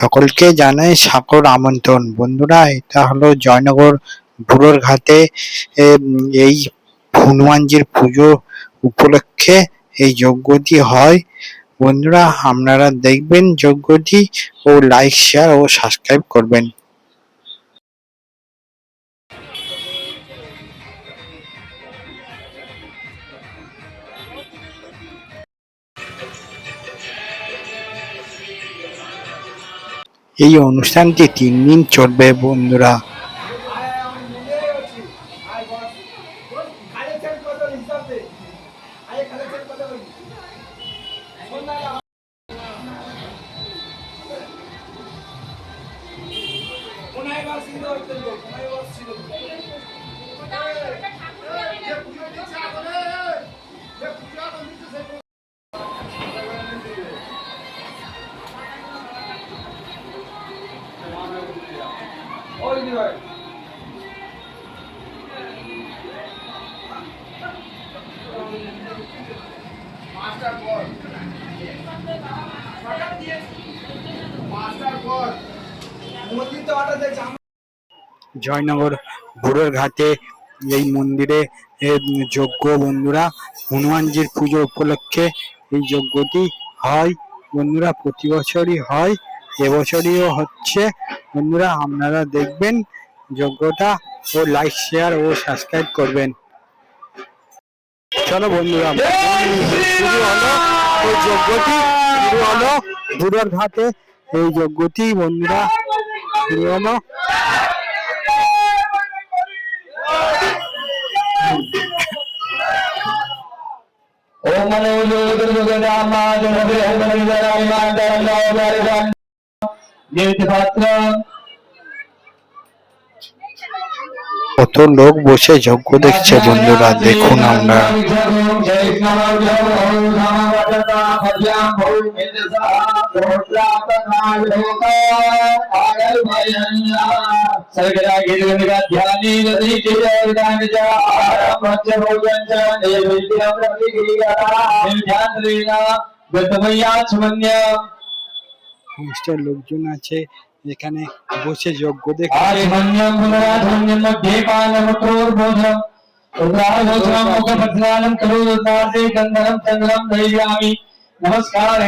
সকলকে জানাই সাদর আমন্ত্রণ। বন্ধুরা, এটা হলো জয়নগর বুড়োর ঘাটে এই হনুমানজির পুজো উপলক্ষে এই যজ্ঞটি হয়। বন্ধুরা, আপনারা দেখবেন যজ্ঞটি ও লাইক, শেয়ার ও সাবস্ক্রাইব করবেন। এই অনুষ্ঠানটি 3 দিন চলবে বন্ধুরা। জয়নগর বুড়োর ঘাটে এই মন্দিরে যজ্ঞ বন্ধুরা, হনুমানজির পুজো উপলক্ষে এই যজ্ঞটি হয় বন্ধুরা। প্রতি বছরই হয়, এবছরও হচ্ছে বন্ধুরা। আপনারা দেখবেন যজ্ঞটা ও লাইক, শেয়ার ও সাবস্ক্রাইব করবেন। চলো বন্ধুরা, শুরু হলো এই যজ্ঞটি, শুরু হলো বুড়োর ঘাটে এই যজ্ঞটি বন্ধুরা, শুরু হলো। কত লোক বসে যজ্ঞ দেখছে বন্ধুরা, দেখুন আমরা। সমস্ত লোকজন আছে এখানে বসে যজ্ঞ দেখছে। নমস্কার।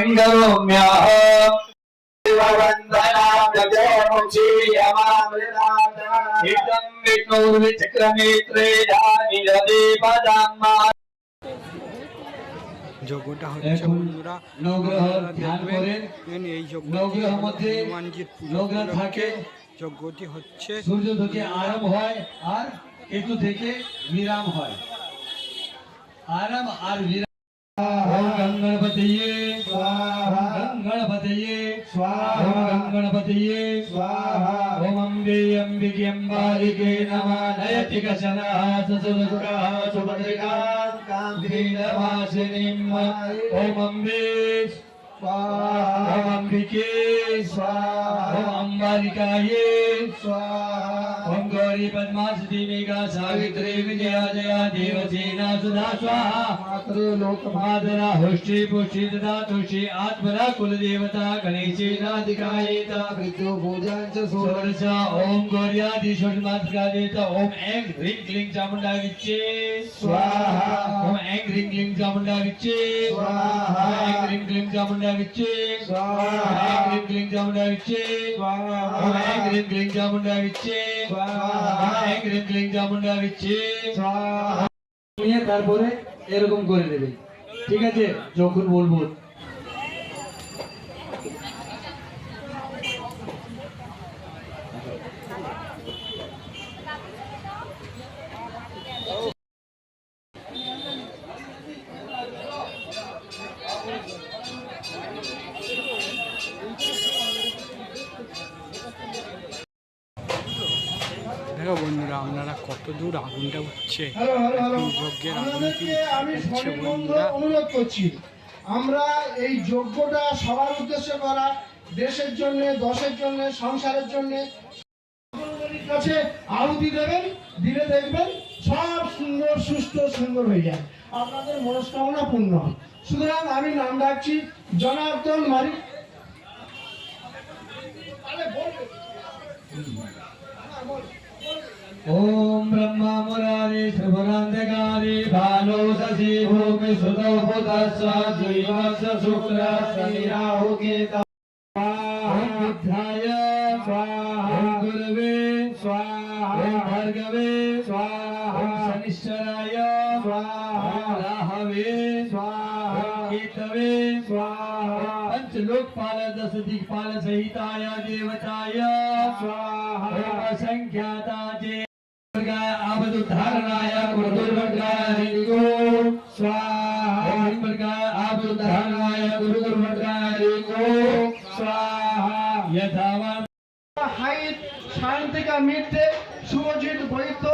যজ্ঞটা হচ্ছে বন্ধুরা, এই হনুমানজির পুজো থাকে। যজ্ঞটি হচ্ছে সূর্য থেকে আরম্ভ হয় আর কেতু থেকে বিরাম হয়। আরাম আর বিরাম। ओम गणपतये स्वाहा, ओम गणपतये स्वाहा, ओम गणपतये स्वाहा, ओम अम्बे अम्बिके अम्बालिके नमः। नयति कशनः ससुरसुरः सुभद्रिका कान्तिनवासिनीम्। ओम अम्बे स्वाहा, ओम अम्बिके स्वाहा, ओम अम्बालिकाये स्वाहा, ओम गौरी पद्मासती मेघा सावित्री विजया जया देवसेना सुधा स्वाहा। मातृ लोकमादरा हुष्टि पुष्टि तथा तुष्टि आत्मना कुलदेवता गणेशेनाधिकायेता मृत्यु पूजन च षोडश। ओम गौर्यादि षोडशमात्रिका देवता। ओम ऐं ह्रीं क्लीं चामुण्डा विच्चे स्वाहा, ओम ऐं ह्रीं क्लीं चामुण्डा विच्चे स्वाहा, ऐं ह्रीं क्लीं चामुण्डा विच्चे स्वाहा, ऐं ह्रीं क्लीं चामुण्डा विच्चे स्वाहा, ओम ऐं ह्रीं क्लीं चामुण्डा विच्चे स्वाहा, ऐं ह्रीं क्लीं चामुण्डा विच्चे स्वाहा। তারপরে এরকম করে দেবে, ঠিক আছে? যখন বলবো দেখো বন্ধুরা, আপনারা কত দূর আগুনটা উঠছে, যজ্ঞের আগুনটি উঠছে বন্ধুরা। অনুরোধ করছি, আমরা এই যজ্ঞটা সবার উদ্দেশ্যে করা, দেশের জন্য, দশের জন্য, সংসারের জন্য কাছে আহুতি দেবেন, দিলে দেখবেন সব সুন্দর সুস্থ সুন্দর হয়ে যায়, আপনাদের মনস্কামনা পূর্ণ হয়। সুতরাং আমি নাম ডাকছি জনার্দন মালিক। ओम ब्रह्मा मुरारी त्रिपुरांधकारी भानु शशि भूमि सुतो बुधस्व द्विवत्स शुक्र शनि राहु केतु ओम बुद्धाय स्वाहा ओम गुरवे स्वाहा ओम भार्गवे स्वाहा ओम शनिश्चराय स्वाहा ओम राहवे स्वाहा ओम केतवे स्वाहा पंचलोकपाल दश दिक्पाल सहिताय देवताय स्वाहा ओम असंख्याताजे आबुद्धारणाय गुरुर्भद्रारिको स्वाहा ओम प्रकार आबुद्धारणाय गुरुर्भद्रारिको स्वाहा यथावा হাইত শান্তিকা মিত্রে শুভজিৎ বৈদ্য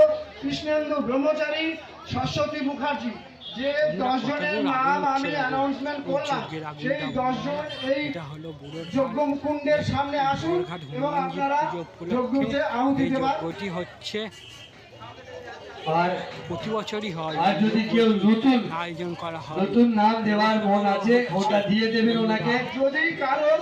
কৃষ্ণেন্দু ব্রহ্মচারী সরস্বতী মুখার্জি যে 10 জনের নাম আমি অ্যানাউন্সমেন্ট করলাম সেই 10 জন এই যজ্ঞ কুণ্ডের সামনে আসুন এবং আপনারা যজ্ঞতে আহুতি দেবার হচ্ছে আর প্রতি বছরই হয় আর যদি কেউ নতুন আয়োজন করা হয় নতুন নাম দেওয়ার মন আছে ওটা দিয়ে দেবেন ওনাকে যদি কারোর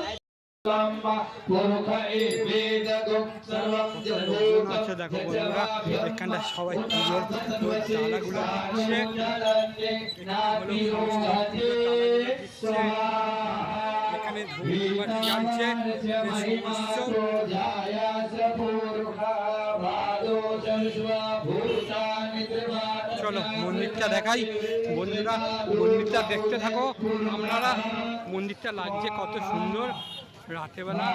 আচ্ছা দেখো বন্ধুরা এখানটা সবাই পুজোর তালাগুলো দিচ্ছে এখানে ধূপবাতি জ্বালছে চলো মন্দিরটা দেখাই বন্ধুরা, মন্দিরটা দেখতে থাকো আপনারা। মন্দিরটা লাগছে কত সুন্দর রাতের বেলা।